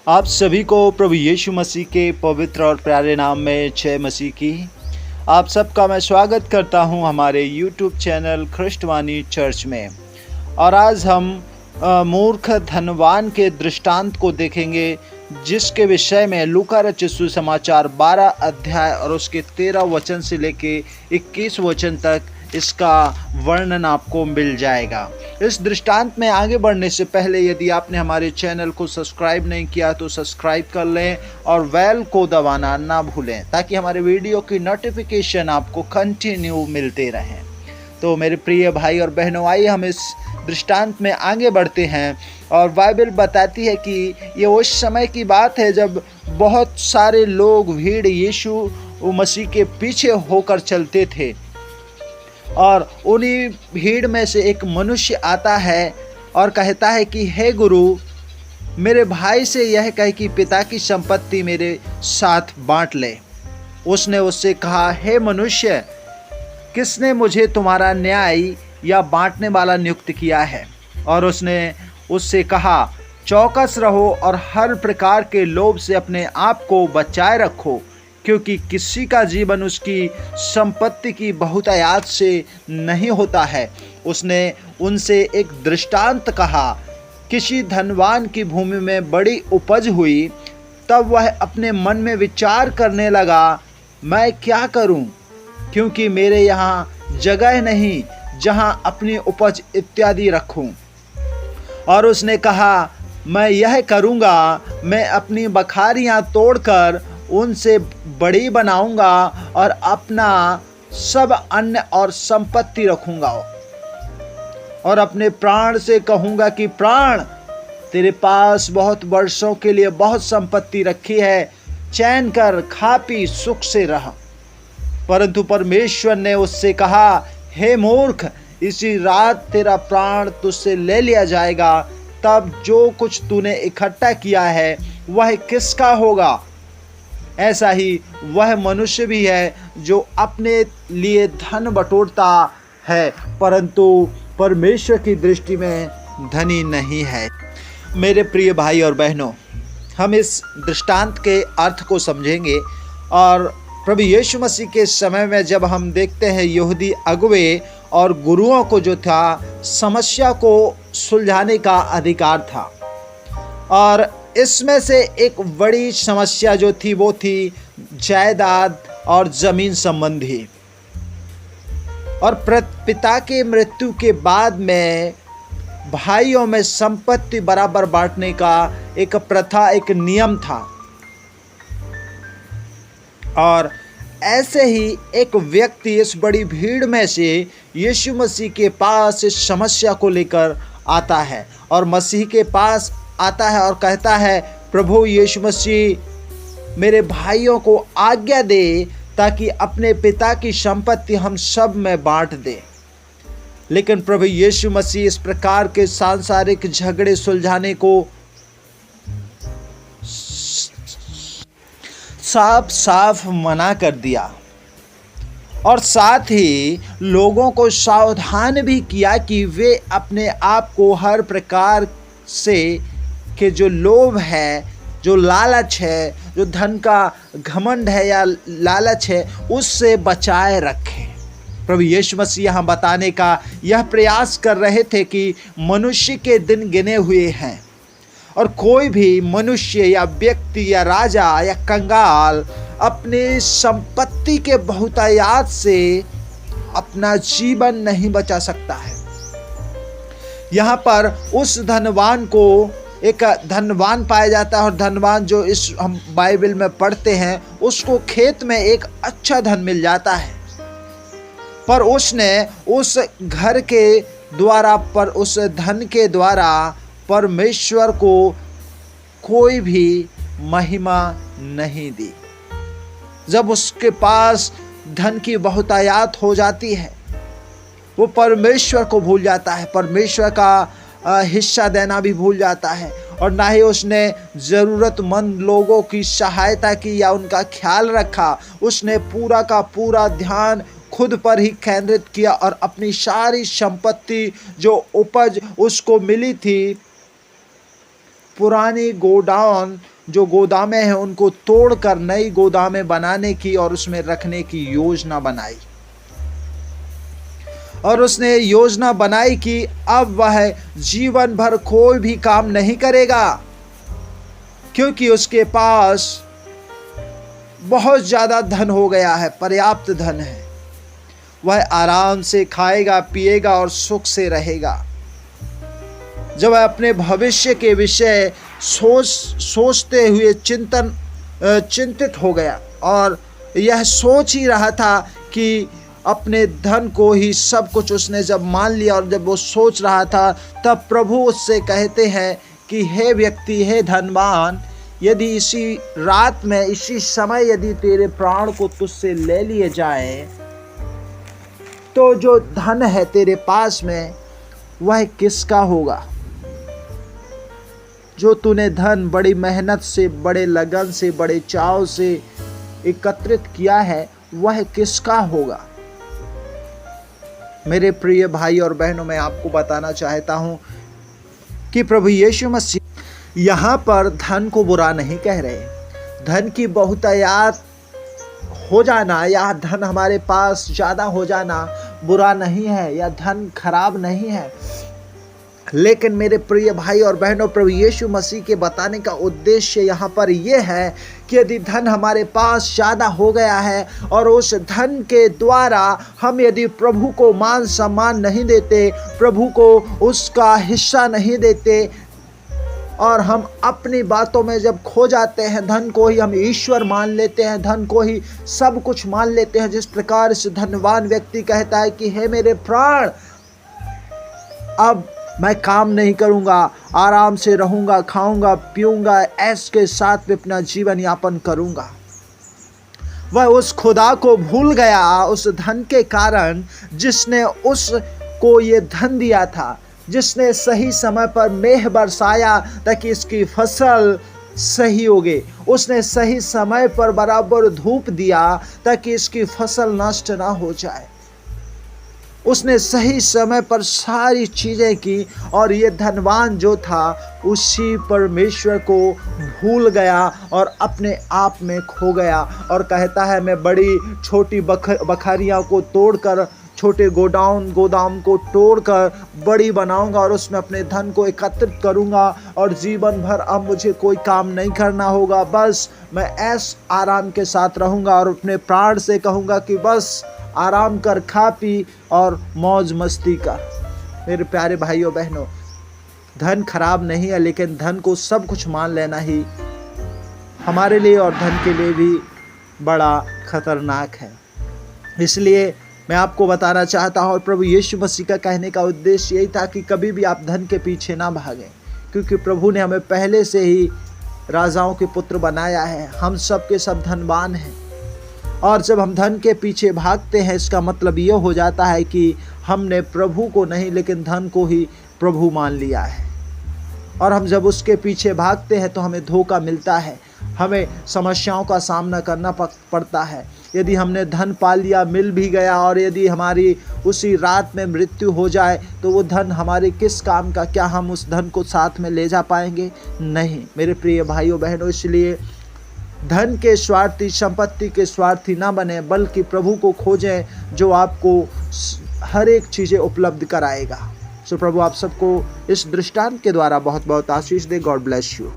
आप सभी को प्रभु यीशु मसीह के पवित्र और प्यारे नाम में जय मसीह की। आप सबका मैं स्वागत करता हूं हमारे YouTube चैनल ख्रिस्टवानी चर्च में। और आज हम मूर्ख धनवान के दृष्टांत को देखेंगे, जिसके विषय में लूका रचित सुसमाचार 12 अध्याय और उसके 13 वचन से लेके 21 वचन तक इसका वर्णन आपको मिल जाएगा। इस दृष्टांत में आगे बढ़ने से पहले यदि आपने हमारे चैनल को सब्सक्राइब नहीं किया तो सब्सक्राइब कर लें और बेल को दबाना ना भूलें, ताकि हमारे वीडियो की नोटिफिकेशन आपको कंटिन्यू मिलते रहें। तो मेरे प्रिय भाई और बहनों, आइए हम इस दृष्टांत में आगे बढ़ते हैं। और बाइबल बताती है कि ये उस समय की बात है जब बहुत सारे लोग भीड़ यीशु मसीह के पीछे होकर चलते थे। और उन्हीं भीड़ में से एक मनुष्य आता है और कहता है कि हे गुरु, मेरे भाई से यह कह कि पिता की संपत्ति मेरे साथ बांट ले। उसने उससे कहा, हे मनुष्य, किसने मुझे तुम्हारा न्याय या बांटने वाला नियुक्त किया है? और उसने उससे कहा, चौकस रहो और हर प्रकार के लोभ से अपने आप को बचाए रखो, क्योंकि किसी का जीवन उसकी संपत्ति की बहुतायत से नहीं होता है। उसने उनसे एक दृष्टांत कहा। किसी धनवान की भूमि में बड़ी उपज हुई। तब वह अपने मन में विचार करने लगा, मैं क्या करूं, क्योंकि मेरे यहाँ जगह नहीं जहाँ अपनी उपज इत्यादि रखूं। और उसने कहा, मैं यह करूँगा, मैं अपनी बखारियाँ तोड़कर उनसे बड़ी बनाऊंगा और अपना सब अन्न और संपत्ति रखूंगा और अपने प्राण से कहूंगा कि प्राण, तेरे पास बहुत वर्षों के लिए बहुत संपत्ति रखी है, चैन कर, खा पी, सुख से रह। परंतु परमेश्वर ने उससे कहा, हे मूर्ख, इसी रात तेरा प्राण तुझसे ले लिया जाएगा। तब जो कुछ तूने इकट्ठा किया है वह किसका होगा? ऐसा ही वह मनुष्य भी है जो अपने लिए धन बटोरता है, परंतु परमेश्वर की दृष्टि में धनी नहीं है। मेरे प्रिय भाई और बहनों, हम इस दृष्टांत के अर्थ को समझेंगे। और प्रभु यीशु मसीह के समय में जब हम देखते हैं, यहूदी अगुवे और गुरुओं को जो था, समस्या को सुलझाने का अधिकार था। और इसमें से एक बड़ी समस्या जो थी वो थी जायदाद और ज़मीन संबंधी। और पिता के मृत्यु के बाद में भाइयों में संपत्ति बराबर बांटने का एक प्रथा, एक नियम था। और ऐसे ही एक व्यक्ति इस बड़ी भीड़ में से यीशु मसीह के पास इस समस्या को लेकर आता है और मसीह के पास आता है और कहता है, प्रभु यीशु मसीह, मेरे भाइयों को आज्ञा दे ताकि अपने पिता की संपत्ति हम सब में बांट दें। लेकिन प्रभु यीशु मसीह इस प्रकार के सांसारिक झगड़े सुलझाने को साफ साफ मना कर दिया और साथ ही लोगों को सावधान भी किया कि वे अपने आप को हर प्रकार से कि जो लोभ है, जो लालच है, जो धन का घमंड है या लालच है, उससे बचाए रखें। प्रभु यीशु मसीह यहाँ बताने का यह प्रयास कर रहे थे कि मनुष्य के दिन गिने हुए हैं और कोई भी मनुष्य या व्यक्ति या राजा या कंगाल अपनी संपत्ति के बहुतायत से अपना जीवन नहीं बचा सकता है। यहाँ पर उस धनवान को एक धनवान पाया जाता है और धनवान जो इस हम बाइबल में पढ़ते हैं, उसको खेत में एक अच्छा धन मिल जाता है, पर उसने उस घर के द्वारा, पर उस धन के द्वारा परमेश्वर को कोई भी महिमा नहीं दी। जब उसके पास धन की बहुतायत हो जाती है, वो परमेश्वर को भूल जाता है, परमेश्वर का हिस्सा देना भी भूल जाता है और ना ही उसने ज़रूरतमंद लोगों की सहायता की या उनका ख्याल रखा। उसने पूरा का पूरा ध्यान खुद पर ही केंद्रित किया और अपनी सारी संपत्ति जो उपज उसको मिली थी, पुरानी गोडाउन जो गोदामें हैं उनको तोड़कर नई गोदामें बनाने की और उसमें रखने की योजना बनाई। और उसने योजना बनाई कि अब वह जीवन भर कोई भी काम नहीं करेगा, क्योंकि उसके पास बहुत ज़्यादा धन हो गया है, पर्याप्त धन है। वह आराम से खाएगा, पिएगा और सुख से रहेगा। जब वह अपने भविष्य के विषय सोचते हुए चिंतित हो गया और यह सोच ही रहा था कि अपने धन को ही सब कुछ उसने जब मान लिया, और जब वो सोच रहा था तब प्रभु उससे कहते हैं कि हे व्यक्ति, हे धनवान, यदि इसी रात में, इसी समय यदि तेरे प्राण को तुझसे ले लिए जाए तो जो धन है तेरे पास में वह किसका होगा? जो तूने धन बड़ी मेहनत से, बड़े लगन से, बड़े चाव से एकत्रित किया है वह किसका होगा? मेरे प्रिय भाई और बहनों, मैं आपको बताना चाहता हूं कि प्रभु यीशु मसीह यहाँ पर धन को बुरा नहीं कह रहे। धन की बहुतायत हो जाना या धन हमारे पास ज़्यादा हो जाना बुरा नहीं है या धन खराब नहीं है, लेकिन मेरे प्रिय भाई और बहनों, प्रभु यीशु मसीह के बताने का उद्देश्य यहाँ पर यह है कि यदि धन हमारे पास ज़्यादा हो गया है और उस धन के द्वारा हम यदि प्रभु को मान सम्मान नहीं देते, प्रभु को उसका हिस्सा नहीं देते और हम अपनी बातों में जब खो जाते हैं, धन को ही हम ईश्वर मान लेते हैं, धन को ही सब कुछ मान लेते हैं, जिस प्रकार इस धनवान व्यक्ति कहता है कि हे मेरे प्राण, अब मैं काम नहीं करूंगा, आराम से रहूंगा, खाऊंगा, पीऊंगा, ऐश के साथ में अपना जीवन यापन करूंगा। वह उस खुदा को भूल गया उस धन के कारण, जिसने उसको ये धन दिया था, जिसने सही समय पर मेघ बरसाया ताकि इसकी फसल सही होगे, उसने सही समय पर बराबर धूप दिया ताकि इसकी फसल नष्ट ना हो जाए, उसने सही समय पर सारी चीज़ें की। और ये धनवान जो था उसी परमेश्वर को भूल गया और अपने आप में खो गया और कहता है मैं बड़ी छोटी बखरियाँ को तोड़कर, छोटे गोदाम को तोड़कर बड़ी बनाऊंगा और उसमें अपने धन को एकत्रित करूंगा और जीवन भर अब मुझे कोई काम नहीं करना होगा, बस मैं ऐश आराम के साथ रहूंगा और अपने प्राण से कहूंगा कि बस आराम कर, खा पी और मौज मस्ती कर। मेरे प्यारे भाइयों बहनों, धन खराब नहीं है, लेकिन धन को सब कुछ मान लेना ही हमारे लिए और धन के लिए भी बड़ा खतरनाक है। इसलिए मैं आपको बताना चाहता हूँ और प्रभु यीशु मसीह का कहने का उद्देश्य यही था कि कभी भी आप धन के पीछे ना भागें, क्योंकि प्रभु ने हमें पहले से ही राजाओं के पुत्र बनाया है। हम सब के सब धनवान हैं और जब हम धन के पीछे भागते हैं, इसका मतलब ये हो जाता है कि हमने प्रभु को नहीं लेकिन धन को ही प्रभु मान लिया है। और हम जब उसके पीछे भागते हैं तो हमें धोखा मिलता है, हमें समस्याओं का सामना करना पड़ता है। यदि हमने धन पा लिया, मिल भी गया, और यदि हमारी उसी रात में मृत्यु हो जाए तो वो धन हमारे किस काम का? क्या हम उस धन को साथ में ले जा पाएंगे? नहीं मेरे प्रिय भाइयों बहनों। इसलिए धन के स्वार्थी, संपत्ति के स्वार्थी ना बने, बल्कि प्रभु को खोजें जो आपको हर एक चीज़ें उपलब्ध कराएगा। सो प्रभु आप सबको इस दृष्टांत के द्वारा बहुत बहुत आशीष दे। God bless you.